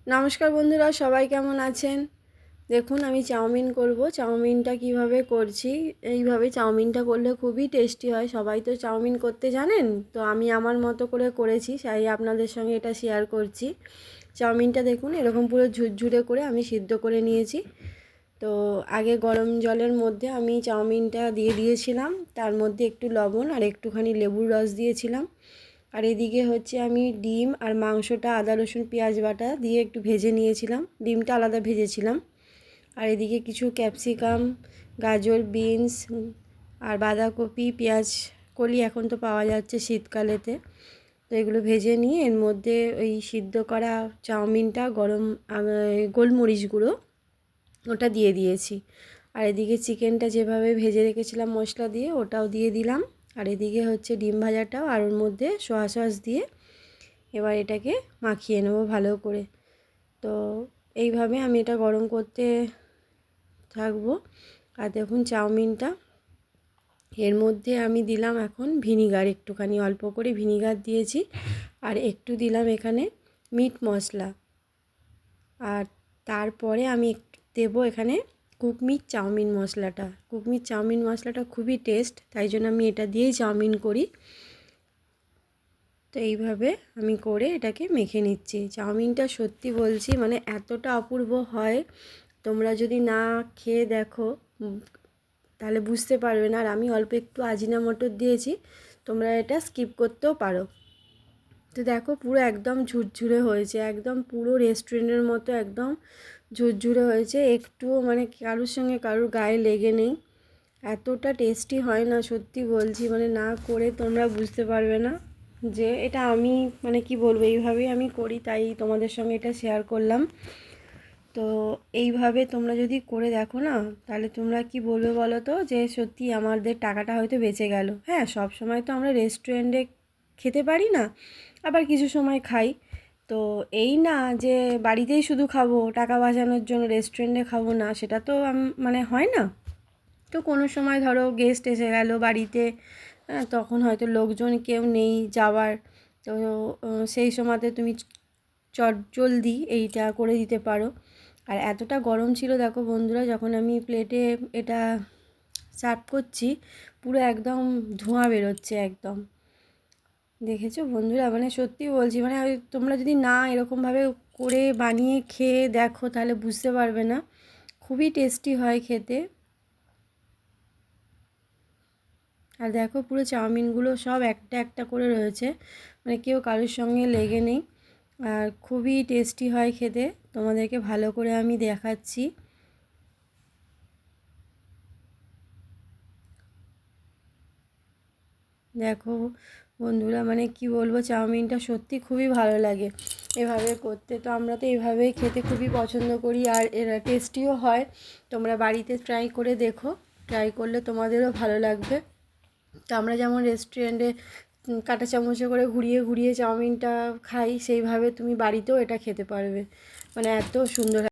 নমস্কার বন্ধুরা, সবাই কেমন আছেন? দেখুন আমি চাউমিন করব। চাউমিনটা কিভাবে করছি, এইভাবে চাউমিনটা করলে খুবই টেস্টি হয়। সবাই তো চাউমিন করতে জানেন, তো আমি আমার মতো করে করেছি, তাই আপনাদের সঙ্গে এটা শেয়ার করছি। চাউমিনটা দেখুন এরকম পুরো ঝুরঝুরে করে আমি সিদ্ধ করে নিয়েছি। তো আগে গরম জলের মধ্যে আমি চাউমিনটা দিয়ে দিয়েছিলাম, তার মধ্যে একটু লবণ আর একটুখানি লেবুর রস দিয়েছিলাম। আর এদিকে হচ্ছে আমি ডিম আর মাংসটা আদা রসুন পেঁয়াজ বাটা দিয়ে একটু ভেজে নিয়েছিলাম, ডিমটা আলাদা ভেজেছিলাম। আর এদিকে কিছু ক্যাপসিকাম, গাজর, বিনস আর বাঁধাকপি, পেঁয়াজ কলি এখন তো পাওয়া যাচ্ছে শীতকালেতে, তো এগুলো ভেজে নিয়ে এর মধ্যে ওই সিদ্ধ করা চাউমিনটা গোলমরিচ গুঁড়ো ওটা দিয়ে দিয়েছি। আর এদিকে চিকেনটা যেভাবে ভেজে রেখেছিলাম মশলা দিয়ে ওটাও দিয়ে দিলাম। আর এদিকে হচ্ছে ডিম ভাজাটাও আর ওর মধ্যে সোয়া সস দিয়ে এবার এটাকে মাখিয়ে নেবো ভালো করে। তো এইভাবে আমি এটা গরম করতে থাকবো। আর দেখুন চাউমিনটা, এর মধ্যে আমি দিলাম এখন ভিনিগার, একটুখানি অল্প করে ভিনিগার দিয়েছি। আর একটু দিলাম এখানে মিট মশলা। আর তারপরে আমি একটু দেবো এখানে কুকমিট চাউমিন মশলাটা। কুকমিট চাউমিন মশলাটা খুবই টেস্ট, তাই জন্য আমি এটা দিয়েই চাউমিন করি। তো এইভাবে আমি করে এটাকে মেখে নিচ্ছি। চাউমিনটা সত্যি বলছি মানে এতটা অপূর্ব হয়, তোমরা যদি না খেয়ে দেখো তাহলে বুঝতে পারবে না। আর আমি অল্প একটু আজিনামোটো দিয়েছি, তোমরা এটা স্কিপ করতেও পারো। তো দেখো পুরো একদম ঝুরঝুরে হয়েছে, একদম পুরো রেস্টুরেন্টের মতো একদম ঝুরঝুরে হয়েছে, একটুও মানে কারোর সঙ্গে কারোর গায়ে লেগে নেই। এতটা টেস্টি হয় না, সত্যি বলছি, মানে না করে তোমরা বুঝতে পারবে না যে এটা আমি মানে কি বলবো, এইভাবেই আমি করি, তাই তোমাদের সঙ্গে এটা শেয়ার করলাম। তো এইভাবে তোমরা যদি করে দেখো না, তাহলে তোমরা কি বলবে বলো তো, যে সত্যি আমাদের টাকাটা হয়তো বেঁচে গেল। হ্যাঁ, সব সময় তো আমরা রেস্টুরেন্টে খেতে পারি না, আবার কিছু সময় খাই। তো এই না যে বাড়িতেই শুধু খাবো টাকা বাঁচানোর জন্য, রেস্টুরেন্টে খাবো না, সেটা তো মানে হয় না। তো কোনো সময় ধরো গেস্ট এসে গেল বাড়িতে, তখন হয়তো লোকজন কেউ নেই যাওয়ার, তো সেই সময়তে তুমি চটজলদি এইটা করে দিতে পারো। আর এতটা গরম ছিল দেখো বন্ধুরা, যখন আমি প্লেটে এটা সার্ভ করছি পুরো একদম ধোঁয়া বেরোচ্ছে একদম। দেখেছো বন্ধুরা, মানে সত্যি বলছি, মানে তোমরা যদি না এরকমভাবে করে বানিয়ে খেয়ে দেখো তাহলে বুঝতে পারবে না, খুবই টেস্টি হয় খেতে। আর দেখো পুরো চাউমিনগুলো সব একটা একটা করে রয়েছে, মানে কেউ কারোর সঙ্গে লেগে নেই। আর খুবই টেস্টি হয় খেতে, তোমাদেরকে ভালো করে আমি দেখাচ্ছি। দেখো বন্ধুরা, মানে কি বলবো, চাউমিনটা সত্যি খুবই ভালো লাগে এভাবে করতে। তো আমরা তো এভাবেই খেতে খুবই পছন্দ করি, আর এরা টেস্টিও হয়। তোমরা বাড়িতে ট্রাই করে দেখো, ট্রাই করলে তোমাদেরও ভালো লাগবে। তো আমরা যেমন রেস্টুরেন্টে কাঁটা চামচে করে ঘুরিয়ে ঘুরিয়ে চাউমিনটা খাই, সেইভাবে তুমি বাড়িতেও এটা খেতে পারবে, মানে এত সুন্দর।